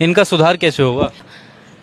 इनका सुधार कैसे होगा?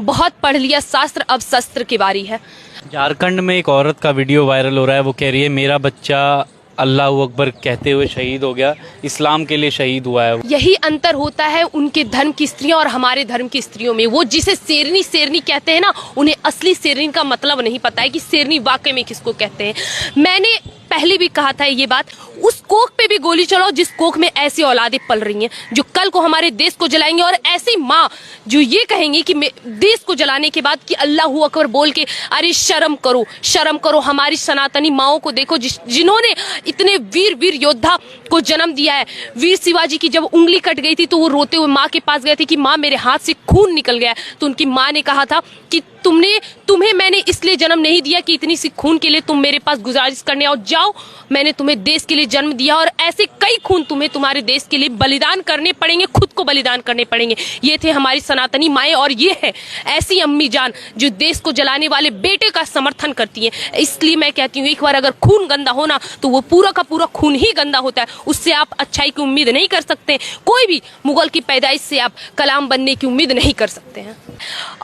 बहुत पढ़ लिया शास्त्र, अब शस्त्र की बारी है। झारखंड में एक औरत का वीडियो वायरल हो रहा है, वो कह रही है मेरा बच्चा अल्लाह अकबर कहते हुए शहीद हो गया, इस्लाम के लिए शहीद हुआ है। यही अंतर होता है उनके धर्म की स्त्रियों और हमारे धर्म की स्त्रियों में। वो जिसे शेरनी शेरनी कहते हैं ना, उन्हें असली शेरनी का मतलब नहीं पता है कि शेरनी वाकई में किसको कहते हैं। मैंने पहले भी कहा था ये बात, उस कोख पे भी गोली चलाओ जिस कोख में ऐसी औलादें पल रही हैं जो कल को हमारे देश को जलाएंगे, और ऐसी माँ जो ये कहेंगी कि देश को जलाने के बाद कि अल्लाह अकबर बोल के, अरे शर्म करो, शर्म करो। हमारी सनातनी माओं को देखो जिन्होंने इतने वीर वीर योद्धा को जन्म दिया है। वीर शिवाजी की जब उंगली कट गई थी तो वो रोते हुए माँ के पास गए थे कि माँ मेरे हाथ से खून निकल गया, तो उनकी माँ ने कहा था कि तुम्हें मैंने इसलिए जन्म नहीं दिया कि इतनी सी खून के लिए तुम मेरे पास गुजारिश करने आओ, जाओ, मैंने तुम्हें देश के लिए जन्म दिया और ऐसे कई खून तुम्हें तुम्हारे देश के लिए बलिदान करने पड़ेंगे, खुद को बलिदान करने पड़ेंगे। ये थे हमारी सनातनी माएं, और ये है ऐसी अम्मी जान जो देश को जलाने वाले बेटे का समर्थन करती है। इसलिए मैं कहती हूँ एक बार अगर खून गंदा होना तो वो पूरा का पूरा खून ही गंदा होता है, उससे आप अच्छाई की उम्मीद नहीं कर सकते। कोई भी मुगल की पैदाइश से आप कलाम बनने की उम्मीद नहीं कर सकते हैं।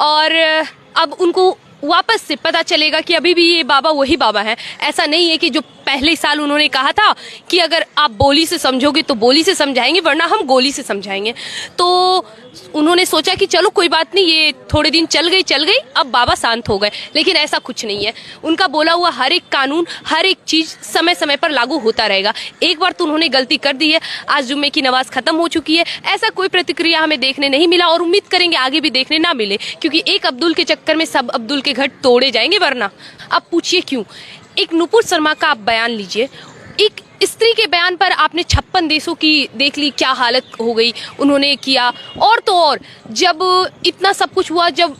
और अब उनको वापस से पता चलेगा कि अभी भी ये बाबा वही बाबा है। ऐसा नहीं है कि जो पहले साल उन्होंने कहा था कि अगर आप बोली से समझोगे तो बोली से समझाएंगे, वरना हम गोली से समझाएंगे। तो उन्होंने सोचा कि चलो कोई बात नहीं, ये थोड़े दिन चल गई, अब बाबा शांत हो गए। लेकिन ऐसा कुछ नहीं है। उनका बोला हुआ हर एक कानून, हर एक चीज समय समय पर लागू होता रहेगा। एक बार तो उन्होंने गलती कर दी है, आज जुम्मे की नमाज खत्म हो चुकी है, ऐसा कोई प्रतिक्रिया हमें देखने नहीं मिला और उम्मीद करेंगे आगे भी देखने ना मिले, क्योंकि एक अब्दुल के चक्कर में सब अब्दुल के घर तोड़े जाएंगे। वरना अब पूछिए क्यों? एक नुपुर शर्मा का आप बयान लीजिए, एक स्त्री के बयान पर आपने 56 देशों की देख ली क्या हालत हो गई उन्होंने किया। और तो और जब इतना सब कुछ हुआ, जब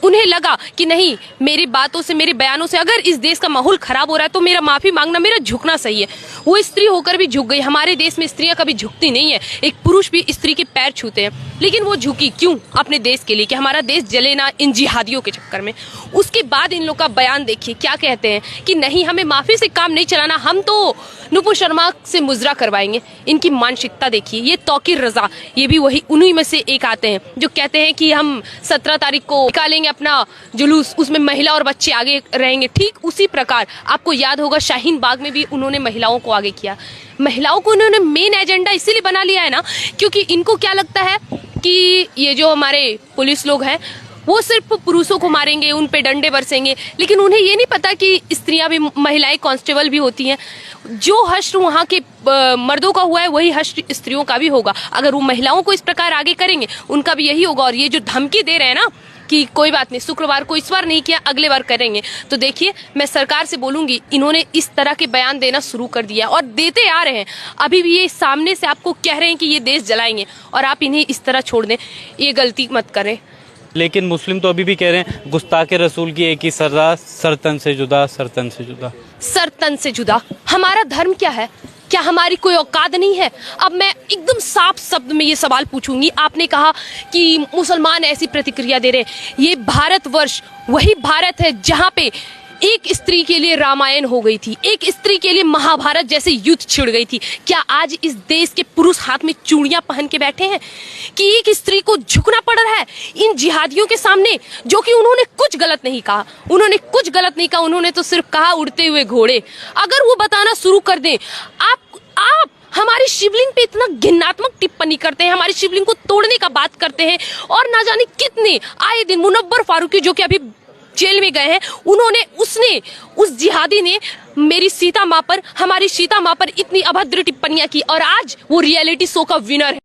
उन्हें लगा कि नहीं, मेरी बातों से, मेरे बयानों से अगर इस देश का माहौल खराब हो रहा है तो मेरा माफी मांगना, मेरा झुकना सही है, वो स्त्री होकर भी झुक गई। हमारे देश में स्त्रियां कभी झुकती नहीं है, एक पुरुष भी स्त्री के पैर छूते हैं, लेकिन वो झुकी क्यों? अपने देश के लिए, कि हमारा देश जले ना इन जिहादियों के चक्कर में। उसके बाद इन लोग का बयान देखिए क्या कहते हैं कि नहीं, हमें माफी से काम नहीं चलाना, हम तो नुपुर शर्मा से मुजरा करवाएंगे। इनकी मानसिकता देखिए। ये तौकीर रजा, ये भी वही उन्हीं में से एक आते हैं जो कहते हैं कि हम 17 तारीख को निकालेंगे अपना जुलूस, उसमें महिला और बच्चे आगे रहेंगे। ठीक उसी प्रकार आपको याद होगा शाहीन बाग में भी उन्होंने महिलाओं को आगे किया। महिलाओं को उन्होंने मेन एजेंडा इसीलिए बना लिया है ना, क्योंकि इनको क्या लगता है कि ये जो हमारे पुलिस लोग हैं वो सिर्फ पुरुषों को मारेंगे, उन पे डंडे बरसेंगे, लेकिन उन्हें ये नहीं पता कि स्त्रियां भी, महिलाएं कांस्टेबल भी होती हैं। जो हश्र वहाँ के मर्दों का हुआ है वही हश्र स्त्रियों का भी होगा। अगर वो महिलाओं को इस प्रकार आगे करेंगे उनका भी यही होगा। और ये जो धमकी दे रहे हैं ना कि कोई बात नहीं, शुक्रवार को इस बार नहीं किया अगले बार करेंगे, तो देखिए मैं सरकार से बोलूंगी, इन्होंने इस तरह के बयान देना शुरू कर दिया और देते आ रहे हैं। अभी भी ये सामने से आपको कह रहे हैं कि ये देश जलाएंगे और आप इन्हें इस तरह छोड़ दें, ये गलती मत करें। लेकिन मुस्लिम तो अभी भी कह रहे हैं गुस्ताखे रसूल की एक ही सजा, सरतन से जुदा, सरतन से जुदा। सरतन से जुदा हमारा धर्म क्या है? क्या हमारी कोई औकात नहीं है? अब मैं एकदम साफ शब्द में ये सवाल पूछूंगी। आपने कहा कि मुसलमान ऐसी प्रतिक्रिया दे रहे हैं। ये भारतवर्ष वही भारत है जहां पे एक स्त्री के लिए रामायण हो गई थी, एक स्त्री के लिए महाभारत जैसे युद्ध छिड़ गई थी। क्या आज इस देश के पुरुष हाथ में चूड़ियां पहन के बैठे हैं कि एक स्त्री को झुकना पड़ रहा है इन जिहादियों के सामने? जो कि उन्होंने कुछ गलत नहीं कहा, उन्होंने कुछ गलत नहीं कहा, उन्होंने तो सिर्फ कहा उड़ते हुए घोड़े। अगर वो बताना शुरू कर दें, आप हमारी शिवलिंग पे इतना घिनात्मक टिप्पणी करते हैं, हमारी शिवलिंग को तोड़ने का बात करते हैं, और ना जाने कितने आए दिन मुनव्वर फारूकी जो कि अभी जेल में गए हैं, उस जिहादी ने मेरी सीता माँ पर, हमारी सीता माँ पर इतनी अभद्र टिप्पणियां की और आज वो रियलिटी शो का विनर है।